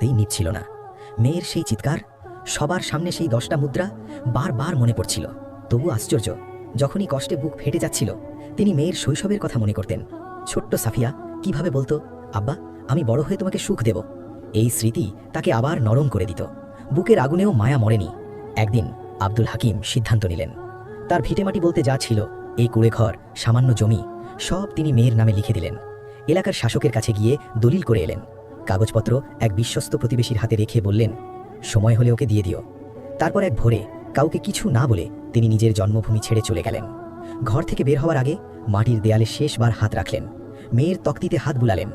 কিছুতেই নিচ্ছিল না। মেয়ের সেই চিৎকার, সবার সামনে সেই 10টা মুদ্রা বারবার মনে পড়ছিল। তবু আশ্চর্য, যখনই কষ্টে বুক ফেটে যাচ্ছিল তিনি মেয়ের শৈশবের কথা মনে করতেন। ছোট্ট সাফিয়া কিভাবে বলতো, আব্বা আমি বড় হয়ে তোমাকে সুখ দেব। এই স্মৃতি তাকে আবার নরম করে দিত। বুকের আগুনেও মায়া মরেনি। একদিন আব্দুল হাকিম সিদ্ধান্ত নিলেন, তার ভিটেমাটি বলতে যা ছিল, এই কুড়েঘর, সামান্য জমি, সব তিনি মেয়ের নামে লিখে দিলেন। এলাকার শাসকের কাছে গিয়ে দলিল করে এলেন। কাগজপত্র এক বিশ্বস্ত প্রতিবেশীর হাতে রেখে বললেন, সময় হলে ওকে দিয়ে দিও। তারপর এক ভোরে কাউকে কিছু না বলে তিনি নিজের জন্মভূমি ছেড়ে চলে গেলেন। ঘর থেকে বের হওয়ার আগে মাটির দেয়ালে শেষবার হাত রাখলেন, মেয়ের তক্তিতে হাত বুলালেন,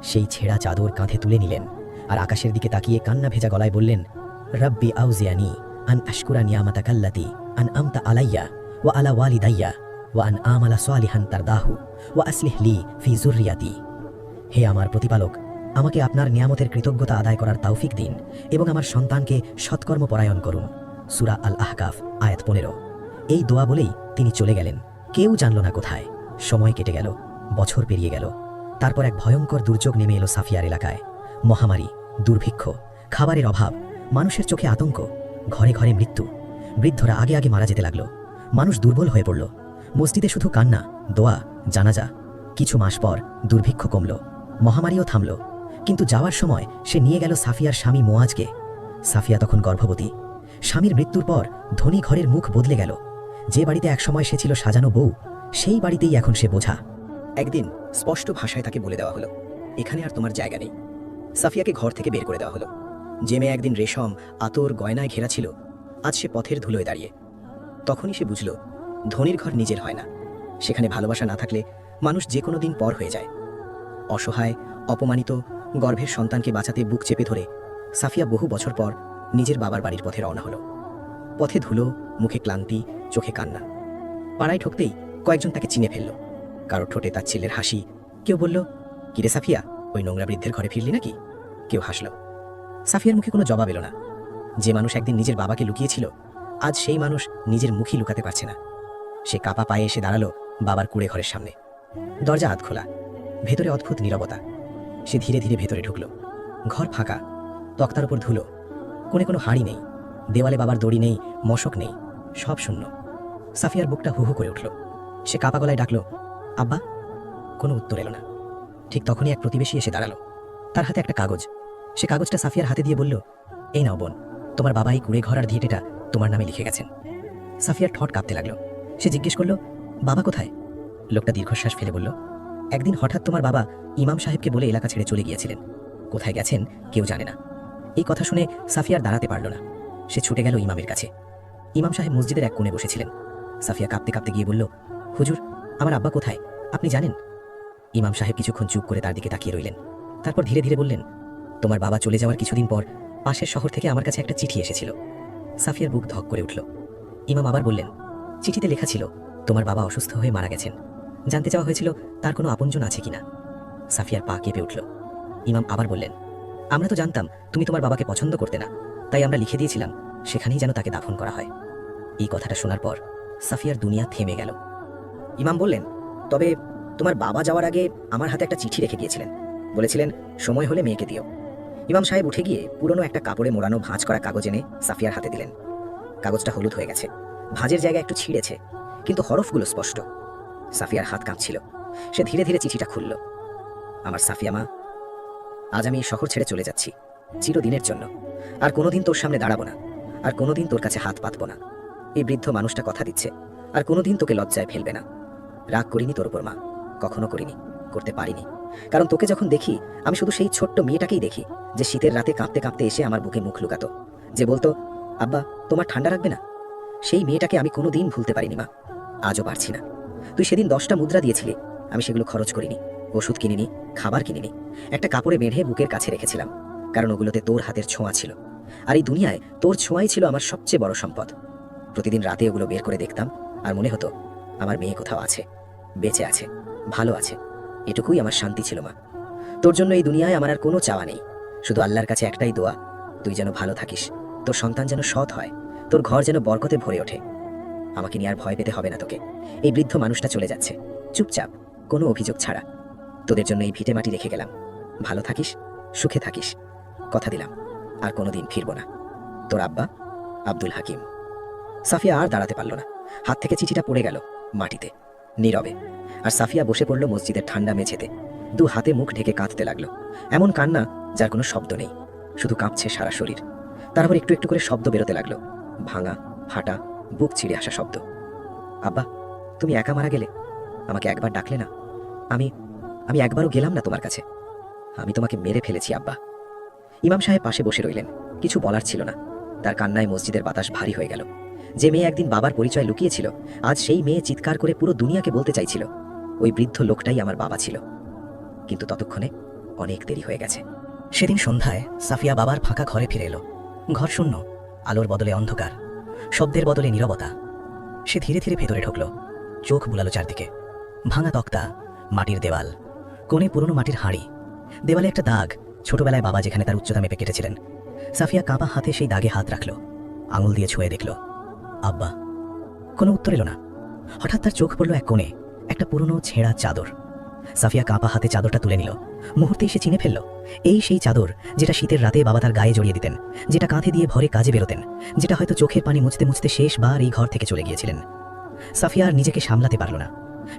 সেই ছেঁড়া চাদর কাঁধে তুলে নিলেন, আর আকাশের দিকে তাকিয়ে কান্না ভেজা গলায় বললেন, রব্বি আউজিয়ানি আন আশকুরা নিয়ামাতাকাল্লাতি আন আমতা আলাইয়া ওয়া আলা ওয়ালিদাইয়া ওয়া আন আমালা সালিহান তারদাহু ওয়া আসলিহ লি ফি যুররিয়াতি। হে আমার প্রতিপালক, আমাকে আপনার নিয়ামতের কৃতজ্ঞতা আদায় করার তৌফিক দিন এবং আমার সন্তানকে সৎকর্ম পরায়ণ করুন। সূরা আল আহকাফ আয়াত 15। এই দোয়া বলেই তিনি চলে গেলেন। কেউ জানল না কোথায়। সময় কেটে গেল, বছর পেরিয়ে গেল। তারপর এক ভয়ঙ্কর দুর্যোগ নেমে এলো সাফিয়ার এলাকায়। মহামারী, দুর্ভিক্ষ, খাবারের অভাব, মানুষের চোখে আতঙ্ক, ঘরে ঘরে মৃত্যু। বৃদ্ধরা আগে আগে মারা যেতে লাগলো। মানুষ দুর্বল হয়ে পড়ল। মসজিদে শুধু কান্না, দোয়া, জানাজা। কিছু মাস পর দুর্ভিক্ষ কমল, মহামারীও থামল। কিন্তু যাওয়ার সময় সে নিয়ে গেল সাফিয়ার স্বামী মোয়াজকে। সাফিয়া তখন গর্ভবতী। স্বামীর মৃত্যুর পর ধনী ঘরের মুখ বদলে গেল। যে বাড়িতে একসময় সে ছিল সাজানো বউ, সেই বাড়িতেই এখন সে বোঝা। একদিন স্পষ্ট ভাষায় তাকে বলে দেওয়া হলো, এখানে আর তোমার জায়গা নেই। সাফিয়াকে ঘর থেকে বের করে দেওয়া হলো। যে মেয়ে একদিন রেশম, আতর, গয়নায় ঘেরা ছিল, আজ সে পথের ধুলোয় দাঁড়িয়ে। তখনই সে বুঝল, ধনীর ঘর নিজের হয় না। সেখানে ভালোবাসা না থাকলে মানুষ যে কোনো দিন পর হয়ে যায়। অসহায়, অপমানিত গর্ভের সন্তানকে বাঁচাতে বুক চেপে ধরে সাফিয়া বহু বছর পর নিজের বাবার বাড়ির পথে রওনা হলো। পথে ধুলো, মুখে ক্লান্তি, চোখে কান্না। পাড়ায় ঢুকতেই কয়েকজন তাকে চিনে ফেলল। কারো ঠোঁটে তার ছেলের হাসি। কেউ বলল, কিরে সাফিয়া, ওই নোংরা বৃদ্ধের ঘরে ফিরলি নাকি? কেউ হাসল। সাফিয়ার মুখে কোনো জবাব এলো না। যে মানুষ একদিন নিজের বাবাকে লুকিয়েছিল, আজ সেই মানুষ নিজের মুখই লুকাতে পারছে না। সে কাপা পায়ে এসে দাঁড়ালো বাবার কুড়ে ঘরের সামনে। দরজা আধ খোলা, ভেতরে অদ্ভুত নীরবতা। সে ধীরে ধীরে ভেতরে ঢুকল। ঘর ফাঁকা, তক্তার উপর ধুলো, কোণে কোনো হাড়ি নেই, দেওয়ালে বাবার দড়ি নেই, মশক নেই, সব শূন্য। সাফিয়ার বুকটা হু হু করে উঠল। সে কাপা গলায় ডাকল, আব্বা। কোনো উত্তর এলো না। ঠিক তখনই এক প্রতিবেশী এসে দাঁড়ালো। তার হাতে একটা কাগজ। সে কাগজটা সাফিয়ার হাতে দিয়ে বলল, এই নাও বোন, তোমার বাবা এই কুড়ে ঘর আর ভিটেটা তোমার নামে লিখে গেছেন। সাফিয়ার ঠোঁট কাঁপতে লাগলো। সে জিজ্ঞেস করল, বাবা কোথায়? লোকটা দীর্ঘশ্বাস ফেলে বলল, একদিন হঠাৎ তোমার বাবা ইমাম সাহেবকে বলে এলাকা ছেড়ে চলে গিয়েছিলেন। কোথায় গেছেন কেউ জানে না। এই কথা শুনে সাফিয়ার দাঁড়াতে পারল না। সে ছুটে গেল ইমামের কাছে। ইমাম সাহেব মসজিদের এক কোণে বসেছিলেন। সাফিয়া কাঁপতে কাঁপতে গিয়ে বলল, হুজুর, আমার আব্বা কোথায়, আপনি জানেন? ইমাম সাহেব কিছুক্ষণ চুপ করে তার দিকে তাকিয়ে রইলেন। তারপর ধীরে ধীরে বললেন, তোমার বাবা চলে যাওয়ার কিছুদিন পর পাশের শহর থেকে আমার কাছে একটা চিঠি এসেছিল। সাফিয়ার বুক ধক করে উঠল। ইমাম আবার বললেন, চিঠিতে লেখা ছিল তোমার বাবা অসুস্থ হয়ে মারা গেছেন। জানতে চাওয়া হয়েছিল তার কোনো আপনজন আছে কিনা। সাফিয়ার পা কেঁপে উঠল। ইমাম আবার বললেন, আমরা তো জানতাম তুমি তোমার বাবাকে পছন্দ করতে না, তাই আমরা লিখে দিয়েছিলাম সেখানেই যেন তাকে দাফন করা হয়। এই কথাটা শোনার পর সাফিয়ার দুনিয়া থেমে গেল। ইমাম বললেন, তবে তোমার বাবা যাওয়ার আগে আমার হাতে একটা চিঠি রেখে গিয়েছিলেন। বলেছিলেন সময় হলে মেয়েকে দিও। ইমাম সাহেব উঠে গিয়ে পুরনো একটা কাপড়ে মোড়ানো ভাঁজ করা কাগজ এনে সাফিয়ার হাতে দিলেন। কাগজটা হলুদ হয়ে গেছে, ভাঁজের জায়গা একটু ছিঁড়েছে, কিন্তু হরফগুলো স্পষ্ট। সাফিয়ার হাত কাঁপছিল। সে ধীরে ধীরে চিঠিটা খুলল। আমার সাফিয়া মা, আজ আমি এই শহর ছেড়ে চলে যাচ্ছি, চিরদিনের জন্য। আর কোনোদিন তোর সামনে দাঁড়াবো না, আর কোনোদিন তোর কাছে হাত পাতবো না। এই বৃদ্ধ মানুষটা কথা দিচ্ছে, আর কোনোদিন তোকে লজ্জায় ফেলবে না। রাগ করিনি তোর উপর মা, কখনো করিনি, করতে পারিনি। কারণ তোকে যখন দেখি আমি শুধু সেই ছোট্ট মেয়েটাকেই দেখি, যে শীতের রাতে কাঁপতে কাঁপতে এসে আমার বুকে মুখ লুকাতো, যে বলতো, আব্বা তোমার ঠান্ডা রাখবে না। সেই মেয়েটাকে আমি কোনোদিন ভুলতে পারিনি মা, আজও পারছি না। তুই সেদিন 10টা মুদ্রা দিয়েছিলি, আমি সেগুলো খরচ করিনি, ওষুধ কিনিনি, খাবার কিনিনি। একটা কাপড়ে বেঁধে বুকের কাছে রেখেছিলাম, কারণ ওগুলোতে তোর হাতের ছোঁয়া ছিল। আর এই দুনিয়ায় তোর ছোঁয়াই ছিল আমার সবচেয়ে বড় সম্পদ। প্রতিদিন রাতে ওগুলো বের করে দেখতাম, আর মনে হতো আমার মেয়ে কোথাও আছে, বেঁচে আছে, ভালো আছে। এটুকুই আমার শান্তি ছিল মা। তোর জন্য এই দুনিয়ায় আমার আর কোনো চাওয়া নেই, শুধু আল্লাহর কাছে একটাই দোয়া, তুই যেন ভালো থাকিস, তোর সন্তান যেন সৎ হয়, তোর ঘর যেন বরকতে ভরে ওঠে। আমাকে নিয়ে আর ভয় পেতে হবে না তোকে। এই বৃদ্ধ মানুষটা চলে যাচ্ছে চুপচাপ, কোনো অভিযোগ ছাড়া। তোদের জন্য এই ভিটে মাটি রেখে গেলাম, ভালো থাকিস, সুখে থাকিস, কথা দিলাম আর কোনোদিন ফিরব না। তোর আব্বা আব্দুল হাকিম। সাফিয়া আর দাঁড়াতে পারল না, হাত থেকে চিঠিটা পড়ে গেল মাটিতে নীরবে। আর সাফিয়া বসে পড়ল মসজিদের ঠান্ডা মেঝেতে, দু হাতে মুখ ঢেকে কাঁদতে লাগলো। এমন কান্না যার কোনো শব্দ নেই, শুধু কাঁপছে সারা শরীর। তারপর একটু একটু করে শব্দ বেরোতে লাগলো, ভাঙা ফাটা বুক ছিঁড়ে আসা শব্দ। আব্বা, তুমি একা মারা গেলে, আমাকে একবার ডাকলে না? আমি আমি একবারও গেলাম না তোমার কাছে। আমি তোমাকে মেরে ফেলেছি আব্বা। ইমাম সাহেব পাশে বসে রইলেন, কিছু বলার ছিল না। তার কান্নায় মসজিদের বাতাস ভারী হয়ে গেল। যে মেয়ে একদিন বাবার পরিচয় লুকিয়েছিল, আজ সেই মেয়ে চিৎকার করে পুরো দুনিয়াকে বলতে চাইছিল, ওই বৃদ্ধ লোকটাই আমার বাবা ছিল। কিন্তু ততক্ষণে অনেক দেরি হয়ে গেছে। সেদিন সন্ধ্যায় সাফিয়া বাবার ফাঁকা ঘরে ফিরে এলো। ঘর শূন্য, আলোর বদলে অন্ধকার, শব্দের বদলে নীরবতা। সে ধীরে ধীরে ভেতরে ঢুকল, চোখ বুলালো চারদিকে। ভাঙা তক্তা, মাটির দেওয়াল, কোণে পুরনো মাটির হাঁড়ি, দেওয়ালে একটা দাগ, ছোটবেলায় বাবা যেখানে তার উচ্চতা মেপে কেটেছিলেন। সাফিয়া কাঁপা হাতে সেই দাগে হাত রাখল, আঙুল দিয়ে ছুঁয়ে দেখল আব্বা। কোনো উত্তর এলো না। হঠাৎ তার চোখ পড়ল এক কোণে, একটা পুরনো ছেঁড়া চাদর। সাফিয়া কাঁপা হাতে চাদরটা তুলে নিল। মুহূর্তেই সে চিনে ফেলল, এই সেই চাদর যেটা শীতের রাতে বাবা তার গায়ে জড়িয়ে দিতেন, যেটা কাঁধে দিয়ে ভরে কাজে বেরোতেন, যেটা হয়তো চোখের পানি মুছতে মুছতে শেষবার এই ঘর থেকে চলে গিয়েছিলেন। সাফিয়া আর নিজেকে সামলাতে পারল না।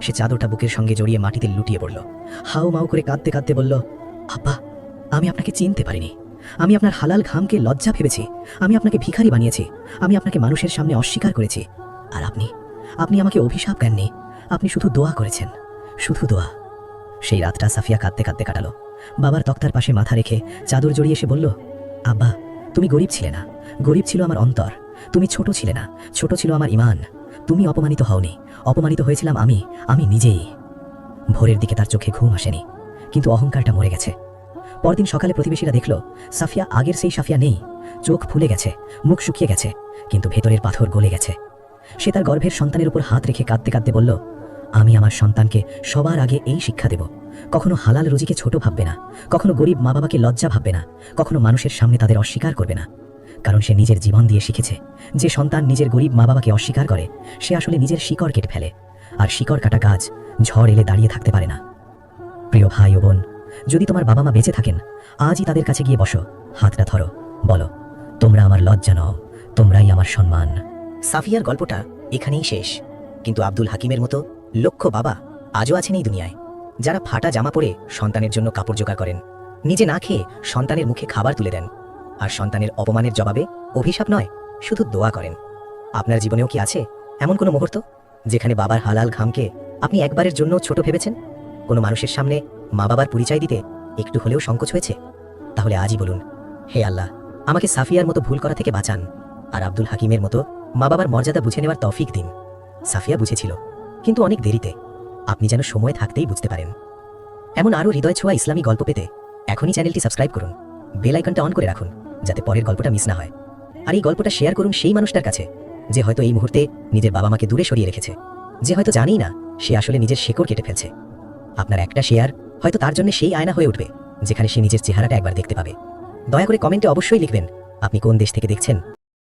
সে চাদরটা বুকের সঙ্গে জড়িয়ে মাটিতে লুটিয়ে পড়ল। হাউ মাউ করে কাঁদতে কাঁদতে বলল, আব্বা, আমি আপনাকে চিনতে পারিনি। আমি আপনার হালাল ঘামকে লজ্জা ভেবেছি। আমি আপনাকে ভিখারি বানিয়েছি। আমি আপনাকে মানুষের সামনে অস্বীকার করেছি। আর আপনি আমাকে অভিশাপ দেননি, আপনি শুধু দোয়া করেছেন, শুধু দোয়া। সেই রাতটা সাফিয়া কাঁদতে কাঁদতে কাটালো। বাবার তক্তার পাশে মাথা রেখে চাদর জড়িয়ে এসে বলল, আব্বা, তুমি গরিব ছিলে না, গরিব ছিল আমার অন্তর। তুমি ছোট ছিলে না, ছোট ছিল আমার ঈমান। তুমি অপমানিত হওনি, অপমানিত হয়েছিলাম আমি নিজেই। ভোরের দিকে তার চোখে ঘুম আসেনি, কিন্তু অহংকারটা মরে গেছে। পরদিন সকালে প্রতিবেশীরা দেখল সাফিয়া আগের সেই সাফিয়া নেই। চোখ ফুলে গেছে, মুখ শুকিয়ে গেছে, কিন্তু ভেতরের পাথর গলে গেছে। সে তার গর্ভের সন্তানের উপর হাত রেখে কাঁদতে কাঁদতে বলল, আমি আমার সন্তানকে সবার আগে এই শিক্ষা দেব, কখনো হালাল রুজিকে ছোট ভাববে না, কখনো গরিব মা বাবাকে লজ্জা ভাববে না, কখনো মানুষের সামনে তাদের অস্বীকার করবে না। কারণ সে নিজের জীবন দিয়ে শিখেছে, যে সন্তান নিজের গরিব মা বাবাকে অস্বীকার করে, সে আসলে নিজের শিকড় কেটে ফেলে। আর শিকড় কাটা গাছ ঝড় এলে দাঁড়িয়ে থাকতে পারে না। প্রিয় ভাই ও বোন, যদি তোমার বাবা মা বেঁচে থাকেন, আজই তাদের কাছে গিয়ে বসো, হাতটা ধরো, বলো, তোমরা আমার লজ্জা নও, তোমরাই আমার সম্মান। সাফিয়ার গল্পটা এখানেই শেষ, কিন্তু আব্দুল হাকিমের মতো লক্ষ বাবা আজও আছেন এই দুনিয়ায়, যারা ফাটা জামা পরে সন্তানের জন্য কাপড় জোগাড় করেন, নিজে না খেয়ে সন্তানের মুখে খাবার তুলে দেন, আর সন্তানের অপমানের জবাবে অভিশাপ নয়, শুধু দোয়া করেন। আপনার জীবনেও কি আছে এমন কোনো মুহূর্ত, যেখানে বাবার হালাল ঘামকে আপনি একবারের জন্য ছোট ভেবেছেন? কোনো মানুষের সামনে মা বাবার পরিচয় দিতে একটু হলেও সংকোচ হয়েছে? তাহলে আজই বলুন, হে আল্লাহ, আমাকে সাফিয়ার মতো ভুল করা থেকে বাঁচান, আর আব্দুল হাকিমের মতো মা বাবার মর্যাদা বুঝে নেওয়ার তৌফিক দিন। সাফিয়া বুঝেছিল, কিন্তু অনেক দেরিতে। আপনি যেন সময় থাকতেই বুঝতে পারেন। এমন আরও হৃদয় ছোঁয়া ইসলামী গল্প পেতে এখনই চ্যানেলটি সাবস্ক্রাইব করুন, বেল আইকনটা অন করে রাখুন, যাতে পরের গল্পটা মিস না হয়। আর এই গল্পটা শেয়ার করুন সেই মানুষটার কাছে, যে হয়তো এই মুহূর্তে নিজের বাবা মাকে দূরে সরিয়ে রেখেছে, যে হয়তো জানেই না সে আসলে নিজের শেকড় কেটে ফেলছে। আপনার একটা শেয়ার হয়তো তার জন্য সেই আয়না হয়ে উঠবে, যেখানে সে নিজের চেহারাটা একবার দেখতে পাবে। দয়া করে কমেন্টে অবশ্যই লিখবেন আপনি কোন দেশ থেকে দেখছেন